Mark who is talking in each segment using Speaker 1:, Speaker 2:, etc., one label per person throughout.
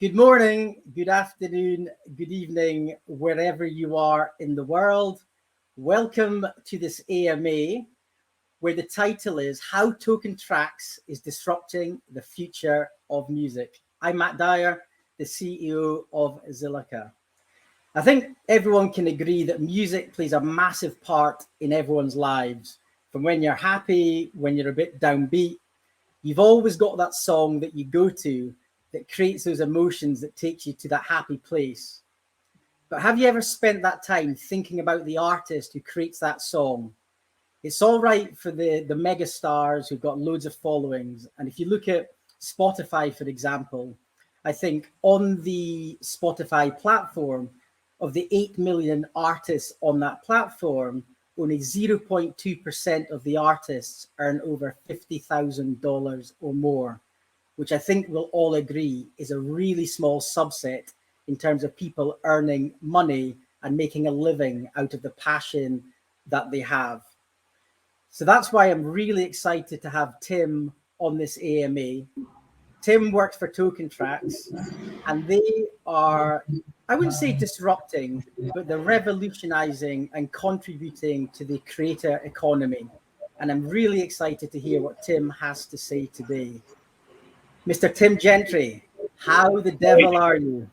Speaker 1: Good morning, good afternoon, good evening, wherever you are in the world. Welcome to this AMA, where the title is How TokenTraxx is Disrupting the Future of Music. I'm Matt Dyer, the CEO of Zilliqa. I think everyone can agree that music plays a massive part in everyone's lives. From when you're happy, when you're a bit downbeat, you've always got that song that you go to that creates those emotions that takes you to that happy place. But have you ever spent that time thinking about the artist who creates that song? It's all right for the mega stars who've got loads of followings. And if you look at Spotify, for example, I think on the Spotify platform, of the 8 million artists on that platform, only 0.2% of the artists earn over $50,000 or more, which I think we'll all agree is a really small subset in terms of people earning money and making a living out of the passion that they have. So that's why I'm really excited to have Tim on this AMA. Tim works for TokenTraxx, and they are, I wouldn't say disrupting, but they're revolutionizing and contributing to the creator economy. And I'm really excited to hear what Tim has to say today. Mr. Tim Gentry, how the devil are you?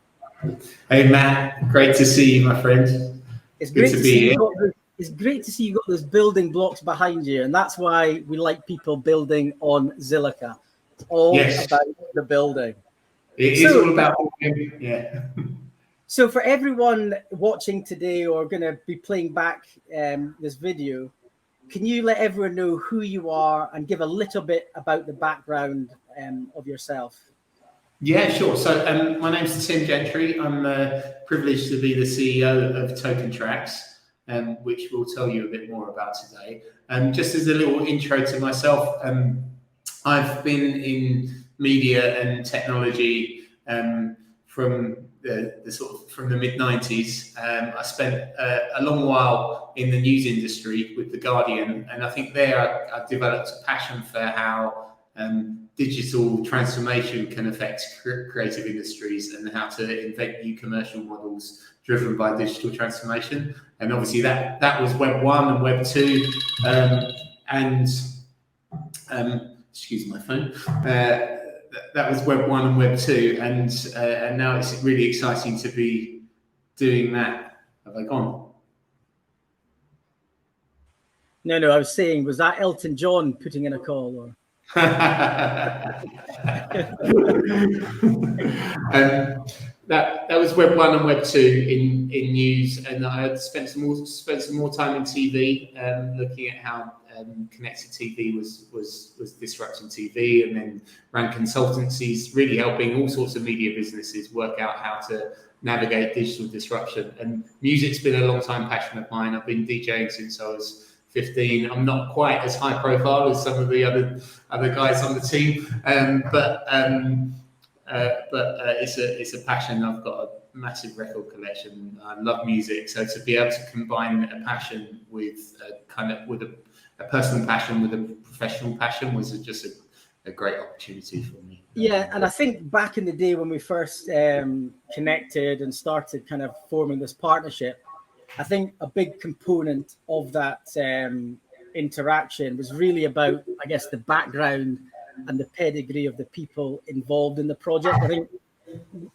Speaker 2: Hey Matt, great to see you, my friend.
Speaker 1: It's great to see you. It's great to see you got those building blocks behind you, and that's why we like people building on Zilliqa. It's all about the building.
Speaker 2: It is all about yeah.
Speaker 1: So for everyone watching today or going to be playing back this video, can you let everyone know who you are and give a little bit about the background of yourself?
Speaker 2: Yeah, sure. So my name's Tim Gentry. I'm privileged to be the CEO of TokenTraxx, which we'll tell you a bit more about today. Just as a little intro to myself, I've been in media and technology from the mid-90s. I spent a long while in the news industry with The Guardian, and I think there I developed a passion for how digital transformation can affect creative industries and how to invent new commercial models driven by digital transformation. And obviously that was Web 1 and Web 2, excuse my phone. That was Web 1 and Web 2, and now it's really exciting to be doing that. Have I gone?
Speaker 1: No, I was saying, was that Elton John putting in a call? Or?
Speaker 2: That was Web 1 and Web 2 in news, and I had spent some more time in TV, looking at how connected TV was disrupting TV, and then ran consultancies, really helping all sorts of media businesses work out how to navigate digital disruption. And music's been a long time passion of mine. I've been DJing since I was 15. I'm not quite as high profile as some of the other guys on the team, but it's a passion. I've got a massive record collection. I love music, so to be able to combine a passion with a personal passion with a professional passion was just a great opportunity for me.
Speaker 1: Yeah, and I think back in the day when we first connected and started kind of forming this partnership, I think a big component of that interaction was really about, I guess, the background and the pedigree of the people involved in the project. I think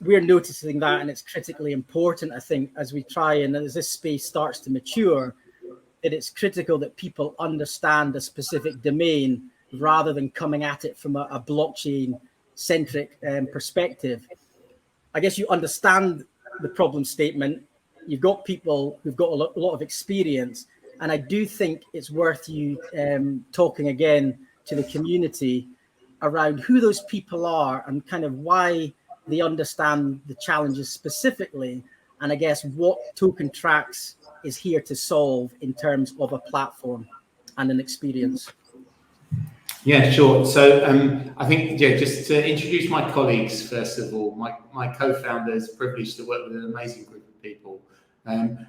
Speaker 1: we're noticing that, and it's critically important, I think, as we try and as this space starts to mature, that it's critical that people understand a specific domain rather than coming at it from a blockchain-centric perspective. I guess you understand the problem statement. You've got people who've got a lot of experience, and I do think it's worth you talking again to the community around who those people are and kind of why they understand the challenges specifically, and I guess what TokenTraxx is here to solve in terms of a platform and an experience.
Speaker 2: Yeah, sure. So I think, just to introduce my colleagues, first of all, my co-founders, privileged to work with an amazing group of people. And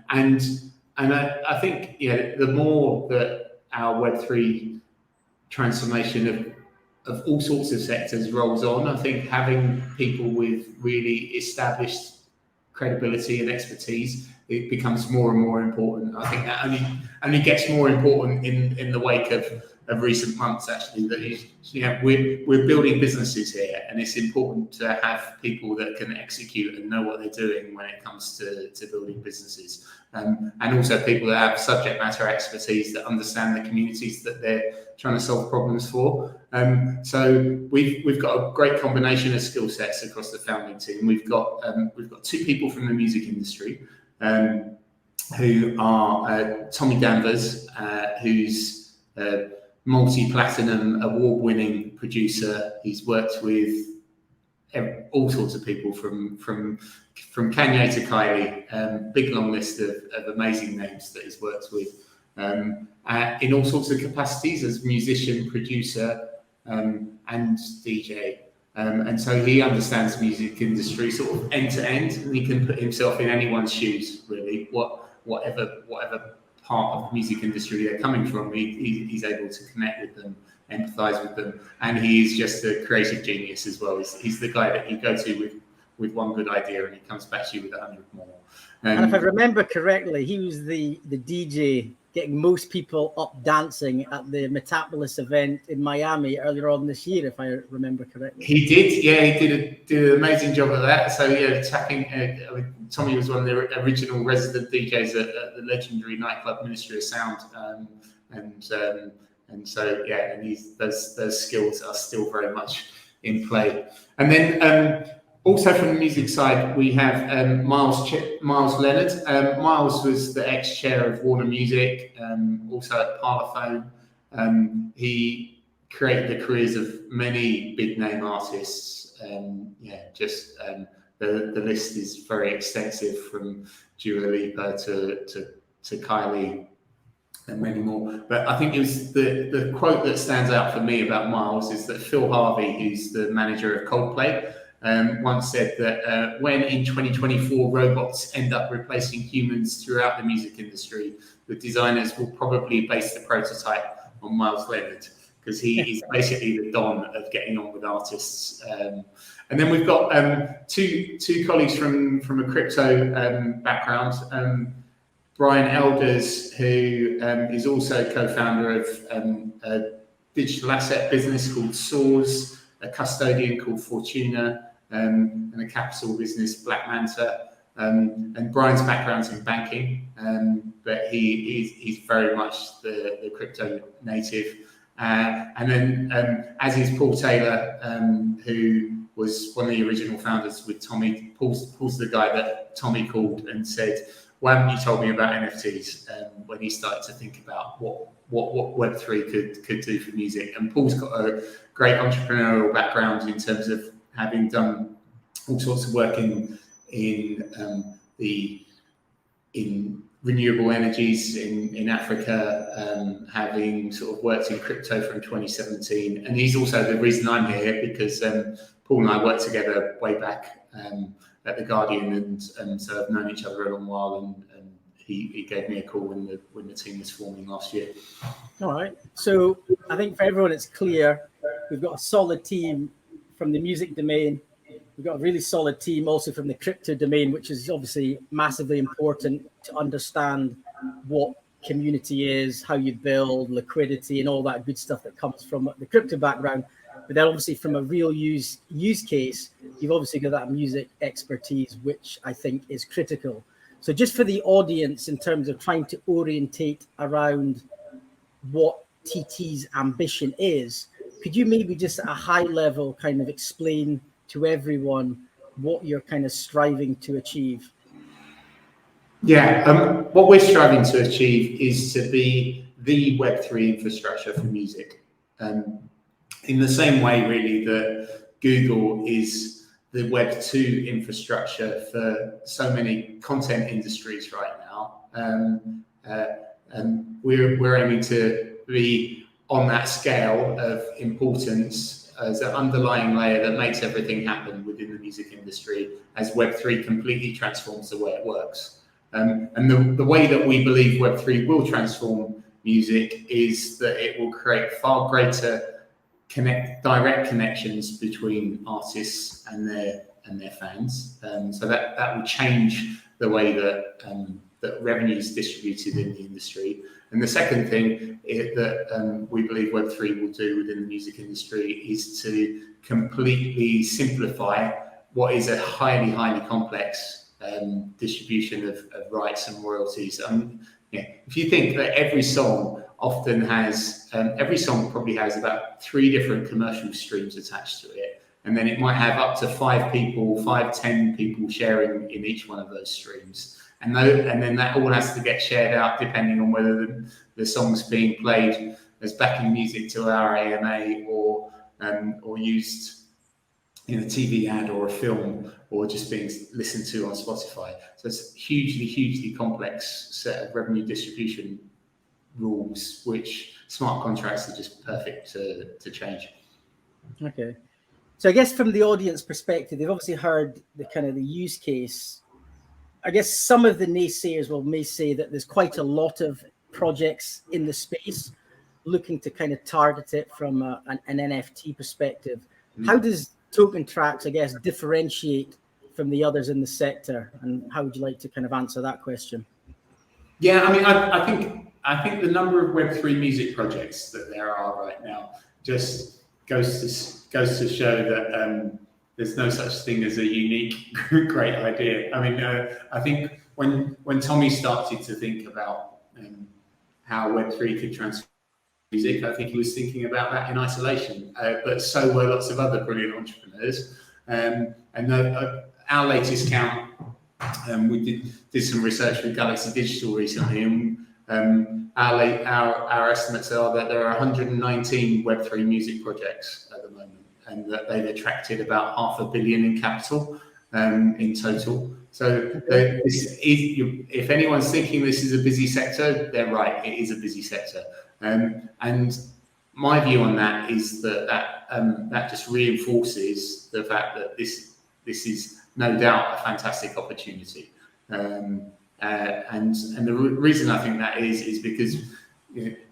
Speaker 2: I think, the more that our Web3 transformation all sorts of sectors rolls on. I think having people with really established credibility and expertise, it becomes more and more important. I think that only gets more important in the wake of recent months, actually, that we're building businesses here, and it's important to have people that can execute and know what they're doing when it comes to building businesses, and also people that have subject matter expertise, that understand the communities that they're trying to solve problems for. So we've got a great combination of skill sets across the founding team. We've got 2 people from the music industry, who are Tommy Danvers, who's multi-platinum award-winning producer. He's worked with all sorts of people from Kanye to Kylie, big long list of amazing names that he's worked with, in all sorts of capacities as musician, producer, and DJ. And so he understands the music industry sort of end to end, and he can put himself in anyone's shoes, really, whatever part of the music industry they're coming from. He's able to connect with them, empathize with them, and he is just a creative genius as well. He's the guy that you go to with one good idea, and he comes back to you with 100 more.
Speaker 1: And if I remember correctly, he was the DJ getting most people up dancing at the Metapolis event in Miami earlier on this year, if I remember correctly.
Speaker 2: He did, yeah. He did an amazing job of that. So yeah, Tommy was one of the original resident DJs at the legendary nightclub Ministry of Sound, and so yeah, and those skills are still very much in play. And then also from the music side, we have Miles Leonard. Miles was the ex-chair of Warner Music, also at Parlophone. He created the careers of many big-name artists. The list is very extensive, from Dua Lipa to Kylie and many more. But I think it was the quote that stands out for me about Miles is that Phil Harvey, who's the manager of Coldplay, once said that when in 2024 robots end up replacing humans throughout the music industry, the designers will probably base the prototype on Miles Leonard, because he's basically the don of getting on with artists. And then we've got two colleagues from a crypto background. Brian Elders, who is also co-founder of a digital asset business called Soars, a custodian called Fortuna, and a capital business, Black Manta. And Brian's background's in banking, but he's very much the crypto native. And then, as is Paul Taylor, who was one of the original founders with Tommy. Paul's the guy that Tommy called and said, "Why haven't you told me about NFTs?" When he started to think about what Web3 could do for music. And Paul's got a great entrepreneurial background in terms of having done all sorts of work in renewable energies in Africa, having sort of worked in crypto from 2017. And he's also the reason I'm here, because Paul and I worked together way back at The Guardian, and so I've known each other a long while, and he gave me a call when the team was forming last year.
Speaker 1: All right. So I think for everyone it's clear, we've got a solid team from the music domain. We've got a really solid team also from the crypto domain, which is obviously massively important to understand what community is, how you build liquidity, and all that good stuff that comes from the crypto background. But then obviously from a real use case, you've obviously got that music expertise, which I think is critical. So just for the audience, in terms of trying to orientate around what TT's ambition is, could you maybe just at a high level kind of explain to everyone what you're kind of striving to achieve?
Speaker 2: Yeah, what we're striving to achieve is to be the Web3 infrastructure for music. In the same way, really, that Google is the Web2 infrastructure for so many content industries right now. And we're aiming to be on that scale of importance as an underlying layer that makes everything happen within the music industry, as Web3 completely transforms the way it works. And the way that we believe Web3 will transform music is that it will create far greater direct connections between artists and their fans. So that will change the way that revenue is distributed in the industry. And the second thing that we believe Web3 will do within the music industry is to completely simplify what is a highly, highly complex distribution of rights and royalties. If you think that every song probably has about 3 different commercial streams attached to it, and then it might have up to 10 people sharing in each one of those streams. And then that all has to get shared out depending on whether the song's being played as backing music to our AMA or used in a TV ad or a film, or just being listened to on Spotify. So it's a hugely, hugely complex set of revenue distribution rules, which smart contracts are just perfect to change.
Speaker 1: Okay. So I guess from the audience perspective, they've obviously heard the use case. I guess some of the naysayers may say that there's quite a lot of projects in the space looking to kind of target it from an NFT perspective. How does TokenTraxx, I guess, differentiate from the others in the sector? And how would you like to kind of answer that question?
Speaker 2: Yeah, I mean, I think the number of Web3 music projects that there are right now just goes to show that there's no such thing as a unique, great idea. I mean, I think when Tommy started to think about how Web3 could transform music, I think he was thinking about that in isolation. But so were lots of other brilliant entrepreneurs. Our latest count, we did some research with Galaxy Digital recently, and our estimates are that there are 119 Web3 music projects at the moment, and that they've attracted about $500 million in capital in total. So if anyone's thinking this is a busy sector, they're right. It is a busy sector, and my view on that is that just reinforces the fact that this is no doubt a fantastic opportunity. And the reason I think that is because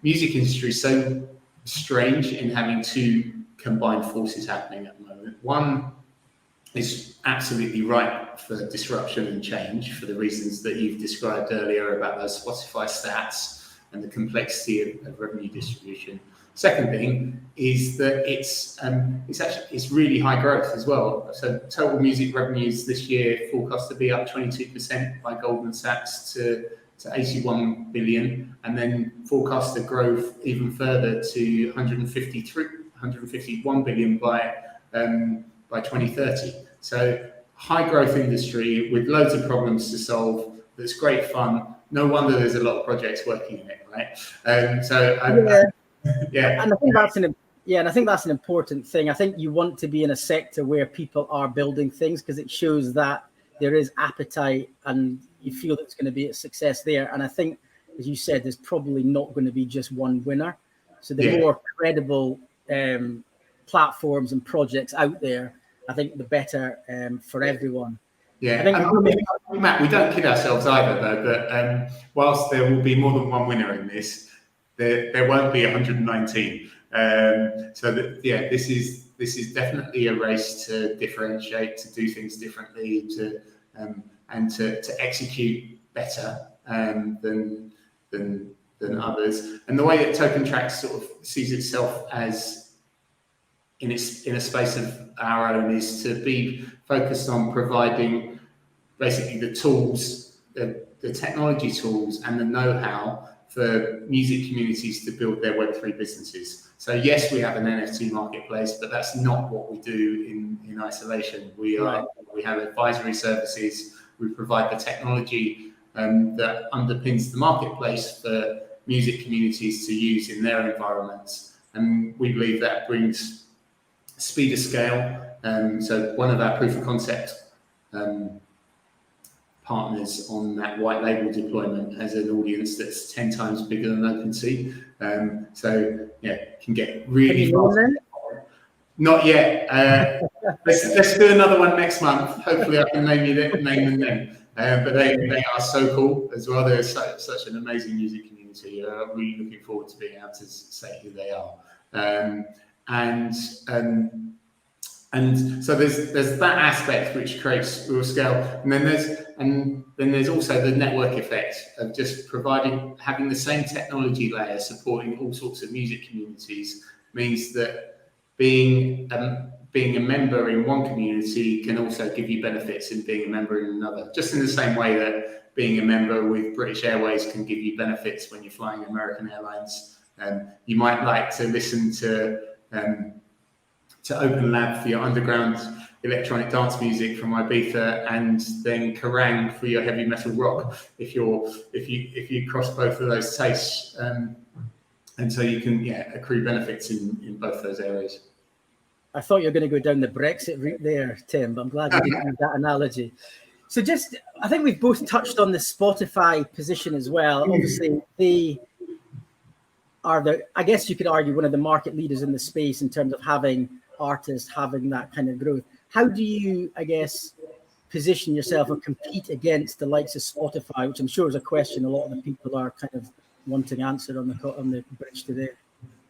Speaker 2: music industry is so strange in having 2 combined forces happening at the moment. One is absolutely ripe for disruption and change for the reasons that you've described earlier about those Spotify stats and the complexity of revenue distribution. Second thing is that it's really high growth as well. So total music revenues this year forecast to be up 22% by Goldman Sachs to 81 billion, and then forecast to grow even further to 151 billion by 2030. So high growth industry with loads of problems to solve. That's great fun. No wonder there's a lot of projects working in it, right? Yeah,
Speaker 1: and I think that's an important thing. I think you want to be in a sector where people are building things because it shows that there is appetite and you feel that it's going to be a success there. And I think, as you said, there's probably not going to be just one winner. So the more credible platforms and projects out there, I think the better for everyone.
Speaker 2: Yeah, Matt, we don't kid ourselves either, though, that whilst there will be more than one winner in this, there won't be 119. This is definitely a race to differentiate, to do things differently, and to execute better than others. And the way that TokenTraxx sort of sees itself as in a space of our own is to be focused on providing basically the tools, the technology tools, and the know-how for music communities to build their Web3 businesses. So yes, we have an NFT marketplace, but that's not what we do in isolation. We have advisory services. We provide the technology that underpins the marketplace for music communities to use in their environments. And we believe that brings speed of scale. So one of our proof of concept partners on that white label deployment has an audience that's 10 times bigger than OpenSea. Can get really fast. Not yet. Let's do another one next month. Hopefully I can name them then. But they are so cool as well. They're such an amazing music community. Really looking forward to being able to say who they are. and so there's that aspect which creates real scale, and then there's also the network effect of just having the same technology layer supporting all sorts of music communities means that being a member in one community can also give you benefits in being a member in another. Just in the same way that being a member with British Airways can give you benefits when you're flying American Airlines. You might like to listen to Open Lab for your underground electronic dance music from Ibiza, and then Kerrang for your heavy metal rock. If you cross both of those tastes, and so you can accrue benefits in both those areas.
Speaker 1: I thought you were going to go down the Brexit route there, Tim, but I'm glad you didn't use that analogy. So I think we've both touched on the Spotify position as well. Obviously, they are I guess you could argue, one of the market leaders in the space in terms of having artists having that kind of growth. How do you, I guess, position yourself or compete against the likes of Spotify, which I'm sure is a question a lot of the people are kind of wanting answered on the bridge today?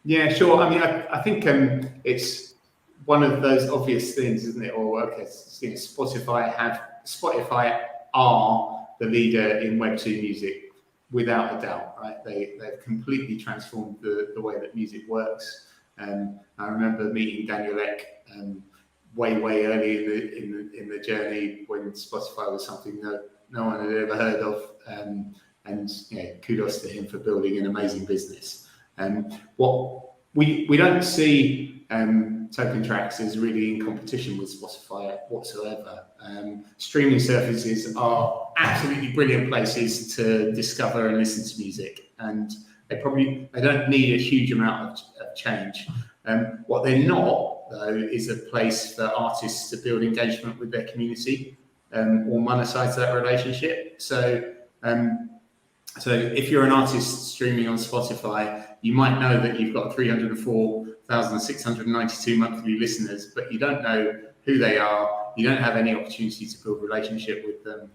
Speaker 1: Yeah,
Speaker 2: sure. I mean, I think it's one of those obvious things, isn't it? Or okay, Spotify are the leader in Web2 music without a doubt, right? They've completely transformed the way that music works. I remember meeting Daniel Ek way early in the journey when Spotify was something that no one had ever heard of, and kudos to him for building an amazing business. What we don't see TokenTraxx is really in competition with Spotify whatsoever. Streaming services are absolutely brilliant places to discover and listen to music, and they don't need a huge amount of change. What they're not, though, is a place for artists to build engagement with their community or monetize that relationship. So if you're an artist streaming on Spotify, you might know that you've got 304,692 monthly listeners, but you don't know who they are. You don't have any opportunity to build a relationship with them,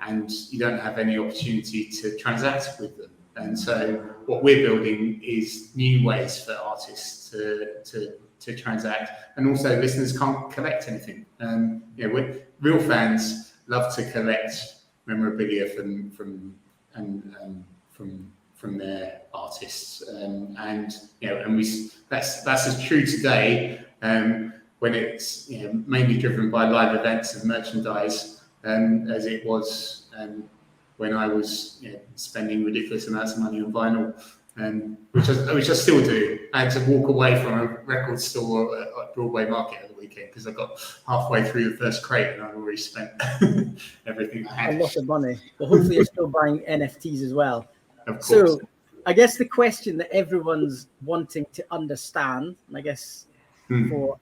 Speaker 2: and you don't have any opportunity to transact with them. And so what we're building is new ways for artists to transact, and also listeners can't collect anything. Real fans love to collect memorabilia from their artists, that's as true today when it's mainly driven by live events and merchandise as it was when I was spending ridiculous amounts of money on vinyl, which I still do. I had to walk away from a record store at Broadway Market at the weekend because I got halfway through the first crate and I'd already spent everything I had.
Speaker 1: A lot of money. But hopefully you're still buying NFTs as well.
Speaker 2: Of course.
Speaker 1: So I guess the question that everyone's wanting to understand, and I guess for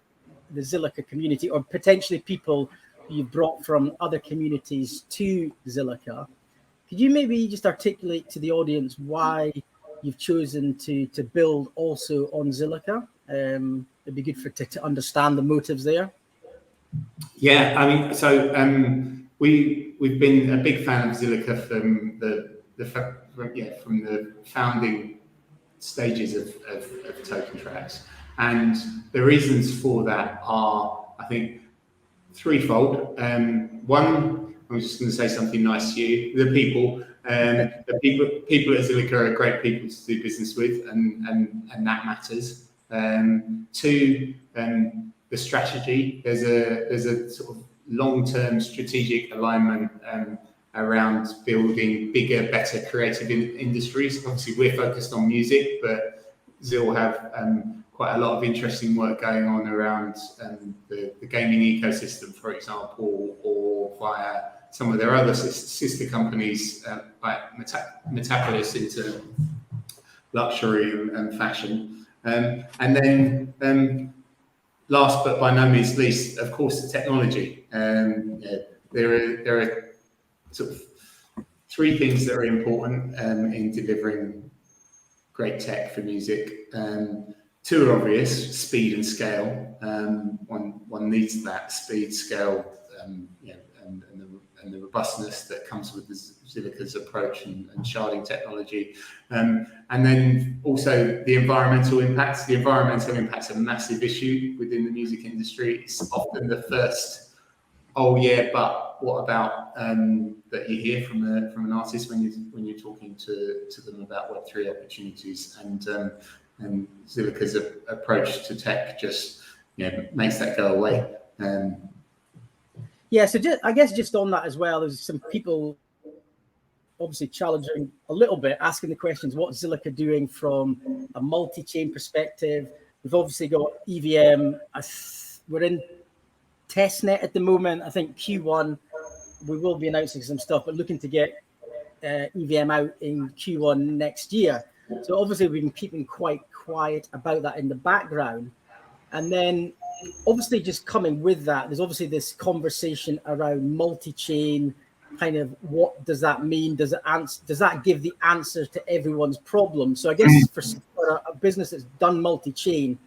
Speaker 1: the Zilliqa community, or potentially people you've brought from other communities to Zilliqa, could you maybe just articulate to the audience why you've chosen to build also on Zilliqa? It'd be good to understand the motives there.
Speaker 2: Yeah, I mean, so we've been a big fan of Zilliqa from the founding stages of TokenTraxx, and the reasons for that are, I think, threefold. One, I'm just going to say something nice to you. The people at Zilliqa are great people to do business with, and that matters. Two, the strategy. There's a sort of long-term strategic alignment around building bigger, better creative industries. Obviously, we're focused on music, but Zil have quite a lot of interesting work going on around the gaming ecosystem, for example, or via some of their other sister companies like Metapolis into luxury and fashion. And then last but by no means least, of course, the technology. There are sort of three things that are important in delivering great tech for music. Two are obvious: speed and scale. One needs that speed, scale, and the robustness that comes with the Zilliqa's approach and sharding technology. And then also the environmental impacts. The environmental impacts are a massive issue within the music industry. It's often the first, oh yeah, but what about that you hear from an artist when you're talking to them about Web3 opportunities, and Zilliqa's approach to tech just makes that go away.
Speaker 1: Yeah, so I guess just on that as well, there's some people obviously challenging a little bit, asking the questions, what's Zilliqa doing from a multi-chain perspective? We've obviously got EVM. We're in testnet at the moment. I think Q1, we will be announcing some stuff, but looking to get EVM out in Q1 next year. So obviously we've been keeping quite quiet about that in the background. And then obviously just coming with that, there's obviously this conversation around multi-chain, kind of what does that mean? Does that give the answer to everyone's problem? So I guess for a business that's done multi-chain,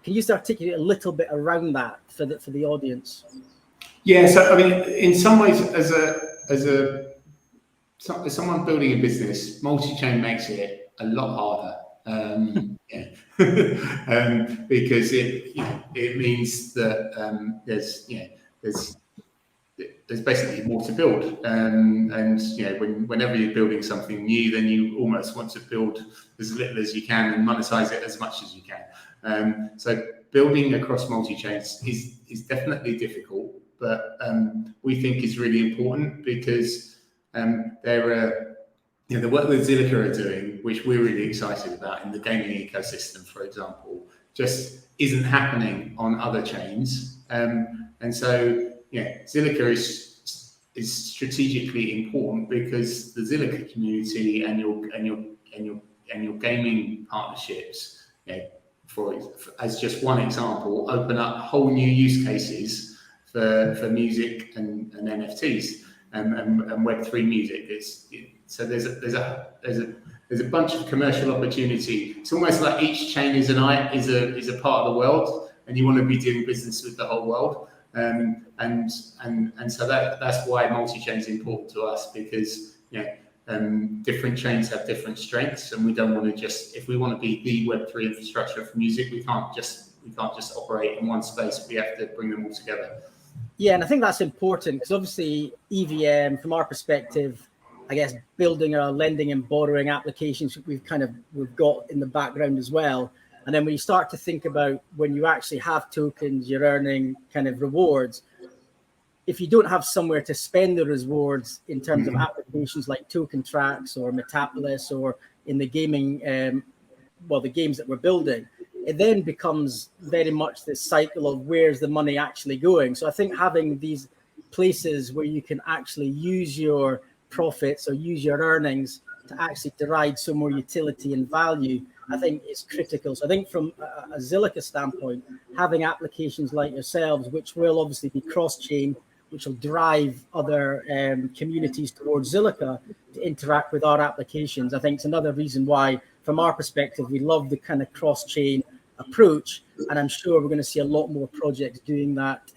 Speaker 1: can you just articulate a little bit around that for the audience?
Speaker 2: Yeah, so I mean, in some ways, as someone building a business, multi-chain makes it a lot harder. Because it means that there's basically more to build, and whenever you're building something new, then you almost want to build as little as you can and monetize it as much as you can. So building across multi-chains is definitely difficult, but we think is really important because there are the work that Zilliqa are doing, which we're really excited about in the gaming ecosystem, for example, just isn't happening on other chains. And so, Zilliqa is strategically important because the Zilliqa community and your gaming partnerships, as just one example, open up whole new use cases for music and NFTs and Web3 music. So there's a bunch of commercial opportunity. It's almost like each chain is a part of the world, and you want to be doing business with the whole world. And so that's why multi-chain is important to us, because different chains have different strengths, and we don't want to if we want to be the Web3 infrastructure for music, we can't just operate in one space. We have to bring them all together.
Speaker 1: Yeah, and I think that's important because obviously EVM, from our perspective, I guess building our lending and borrowing applications we've got in the background as well. And then when you start to think about when you actually have tokens, you're earning kind of rewards. If you don't have somewhere to spend the rewards in terms of applications like TokenTraxx or Metapolis or in the gaming, the games that we're building, it then becomes very much this cycle of where's the money actually going. So I think having these places where you can actually use your profits or use your earnings to actually derive some more utility and value, I think is critical. So I think from a Zilliqa standpoint, having applications like yourselves, which will obviously be cross-chain, which will drive other communities towards Zilliqa to interact with our applications, I think it's another reason why, from our perspective, we love the kind of cross-chain approach. And I'm sure we're going to see a lot more projects doing that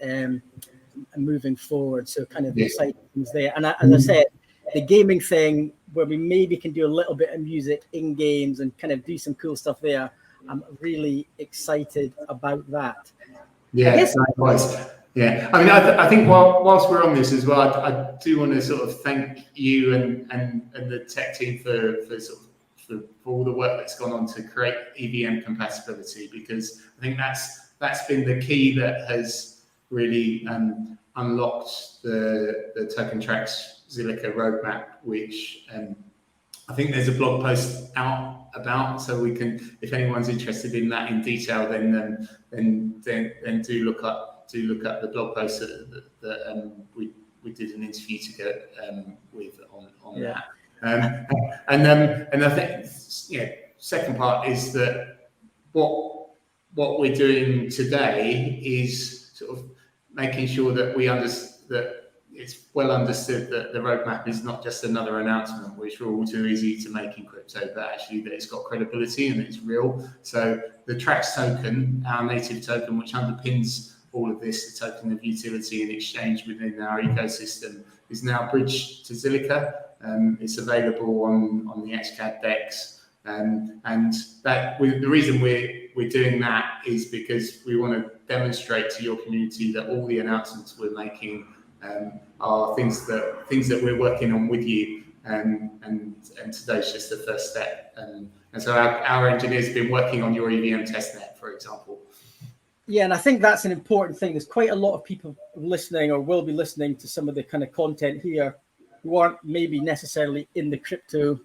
Speaker 1: moving forward. So kind of exciting things there. And as I said, the gaming thing, where we maybe can do a little bit of music in games and kind of do some cool stuff there, I'm really excited about that.
Speaker 2: Yeah, likewise. Yeah, I mean, I think whilst we're on this as well, I do want to sort of thank you and the tech team for all the work that's gone on to create EVM compatibility, because I think that's been the key that has really unlocked the TokenTraxx Zilliqa roadmap, which I think there's a blog post out about, so we can, if anyone's interested in that in detail, then do look up the blog post that we did an interview to get with on that. And I think second part is that what we're doing today is sort of making sure that that it's well understood that the roadmap is not just another announcement, which are all too easy to make in crypto, but actually that it's got credibility and it's real. So the Traxx token, our native token, which underpins all of this, the token of utility and exchange within our ecosystem, is now bridged to Zilliqa. It's available on the XCAD DEX, and the reason we're doing that is because we want to demonstrate to your community that all the announcements we're making are things that we're working on with you, and today's just the first step. And so our engineers have been working on your EVM testnet, for example.
Speaker 1: Yeah, and I think that's an important thing. There's quite a lot of people listening or will be listening to some of the kind of content here who aren't maybe necessarily in the crypto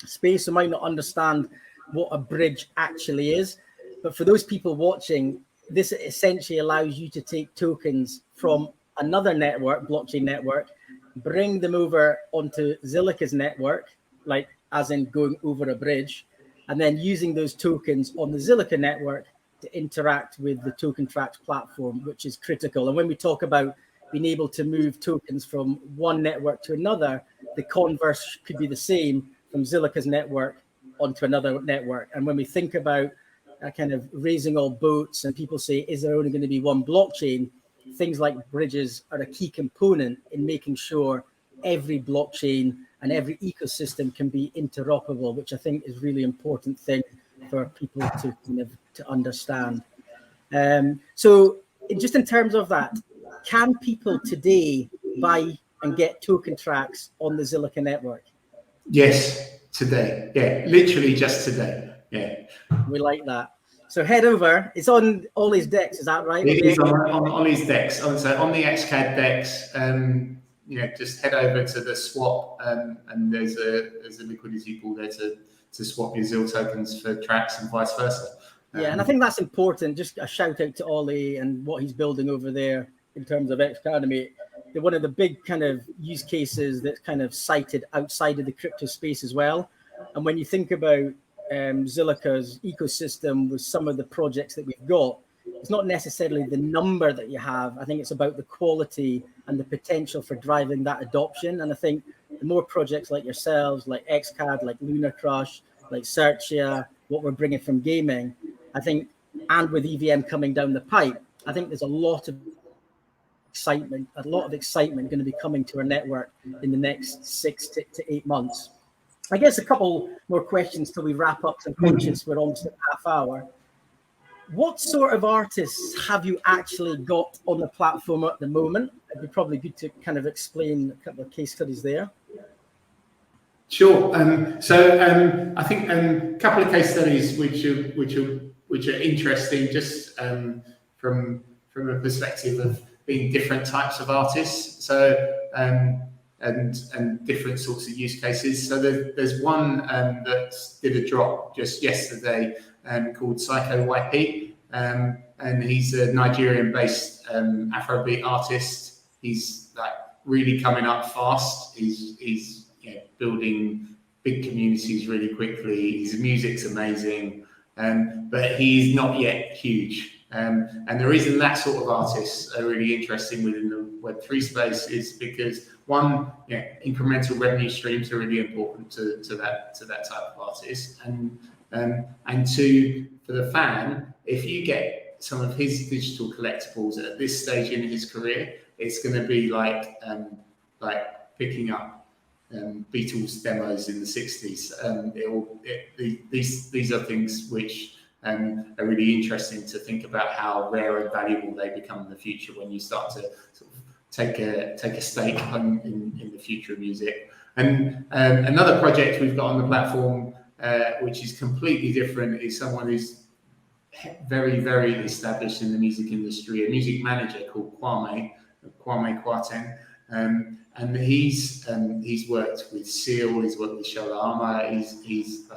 Speaker 1: space, who might not understand what a bridge actually is. But for those people watching, this essentially allows you to take tokens from another network, blockchain network, bring them over onto Zilliqa's network, like as in going over a bridge, and then using those tokens on the Zilliqa network to interact with the TokenTraxx platform, which is critical. And when we talk about being able to move tokens from one network to another, the converse could be the same from Zilliqa's network onto another network. And when we think about kind of raising all boats and people say, is there only going to be one blockchain? Things like bridges are a key component in making sure every blockchain and every ecosystem can be interoperable, which I think is really important thing for people to kind of to understand. So just in terms of that, can people today buy and get TokenTraxx on the Zilliqa network?
Speaker 2: Yes, today. Yeah, literally just today. Yeah.
Speaker 1: We like that. So head over. It's on Ollie's DEX, is that right?
Speaker 2: It is on Ollie's DEX. So on the XCAD DEX, just head over to the swap, and there's a liquidity pool there to swap your ZIL tokens for Trax and vice versa.
Speaker 1: Yeah, and I think that's important. Just a shout out to Ollie and what he's building over there in terms of Xcademy. They're one of the big kind of use cases that's kind of cited outside of the crypto space as well. And when you think about Zilliqa's ecosystem with some of the projects that we've got, it's not necessarily the number that you have. I think it's about the quality and the potential for driving that adoption. And I think the more projects like yourselves, like XCAD, like Lunar Crush, like Searchia, what we're bringing from gaming, I think, and with EVM coming down the pipe, I think there's a lot of excitement going to be coming to our network in the next 6 to 8 months. I guess a couple more questions till we wrap up. I'm conscious we're almost at half hour. What sort of artists have you actually got on the platform at the moment? It'd be probably good to kind of explain a couple of case studies there.
Speaker 2: Sure. I think a couple of case studies which are interesting, just from a perspective of being different types of artists. So and different sorts of use cases. So there's one that did a drop just yesterday called Psycho YP, and he's a Nigerian-based Afrobeat artist. He's like really coming up fast. He's building big communities really quickly. His music's amazing, but he's not yet huge. And the reason that sort of artists are really interesting within the Web3 space is because one, incremental revenue streams are really important to that type of artist, and two, for the fan, if you get some of his digital collectibles at this stage in his career, it's going to be like picking up Beatles demos in the 60s. These are things which are really interesting to think about how rare and valuable they become in the future when you start to sort of take a stake in the future of music. And another project we've got on the platform, which is completely different, is someone who's very, very established in the music industry, a music manager called Kwame Kwarteng. And he's worked with Seal, he's worked with Shalama, he's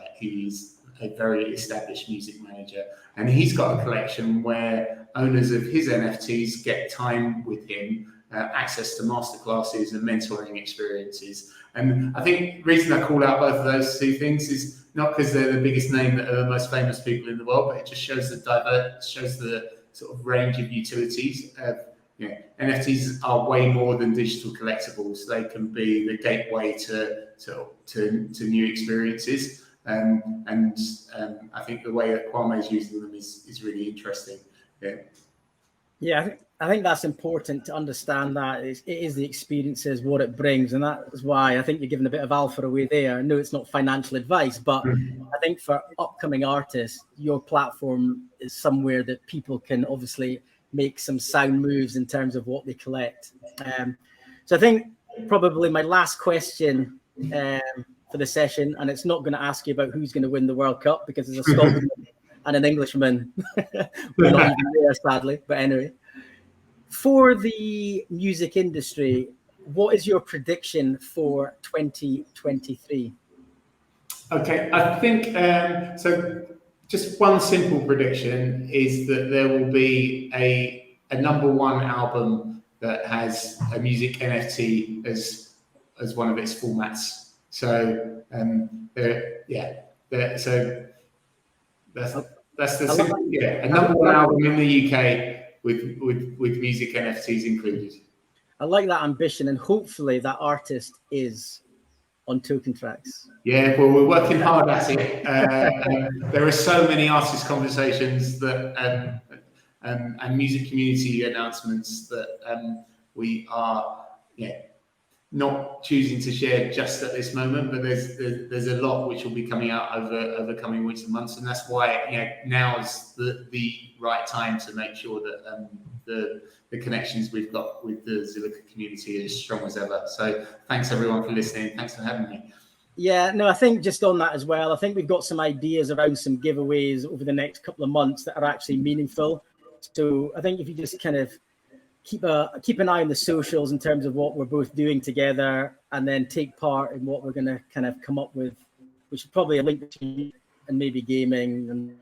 Speaker 2: a very established music manager, and he's got a collection where owners of his NFTs get time with him, access to masterclasses and mentoring experiences. And I think the reason I call out both of those two things is not because they're the biggest name that are the most famous people in the world, but it just shows the sort of range of utilities. NFTs are way more than digital collectibles. They can be the gateway to new experiences. I think the way that Kwame is using them is really interesting. Yeah.
Speaker 1: Yeah, I think that's important to understand that it is the experiences, what it brings. And that's why I think you're giving a bit of alpha away there. I know it's not financial advice, but I think for upcoming artists, your platform is somewhere that people can obviously make some sound moves in terms of what they collect. So I think probably my last question for the session, and it's not going to ask you about who's going to win the World Cup, because there's a Scotsman and an Englishman. We're not even there, sadly. But anyway, for the music industry, what is your prediction for 2023?
Speaker 2: Okay, I think so. Just one simple prediction is that there will be a number one album that has a music NFT as one of its formats. So so that's the simple, a number one album in the UK with music NFTs included.
Speaker 1: I like that ambition, and hopefully that artist is on TokenTraxx.
Speaker 2: Yeah, well, we're working hard at it. There are so many artist conversations that and music community announcements that we are not choosing to share just at this moment. But there's a lot which will be coming out over coming weeks and months, and that's why now is the right time to make sure that the connections we've got with the Zilliqa community are as strong as ever. So thanks everyone for listening. Thanks for having me.
Speaker 1: Yeah, no, I think just on that as well, I think we've got some ideas around some giveaways over the next couple of months that are actually meaningful. So I think if you just kind of keep an eye on the socials in terms of what we're both doing together, and then take part in what we're going to kind of come up with, which is probably a link to and maybe gaming and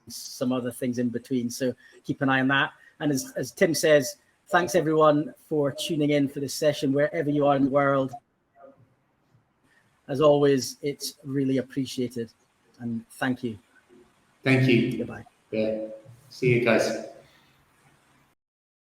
Speaker 1: some other things in between. So keep an eye on that. And as Tim says, thanks everyone for tuning in for this session, wherever you are in the world. As always, it's really appreciated. And thank you.
Speaker 2: Thank you.
Speaker 1: Goodbye.
Speaker 2: Yeah. See you guys.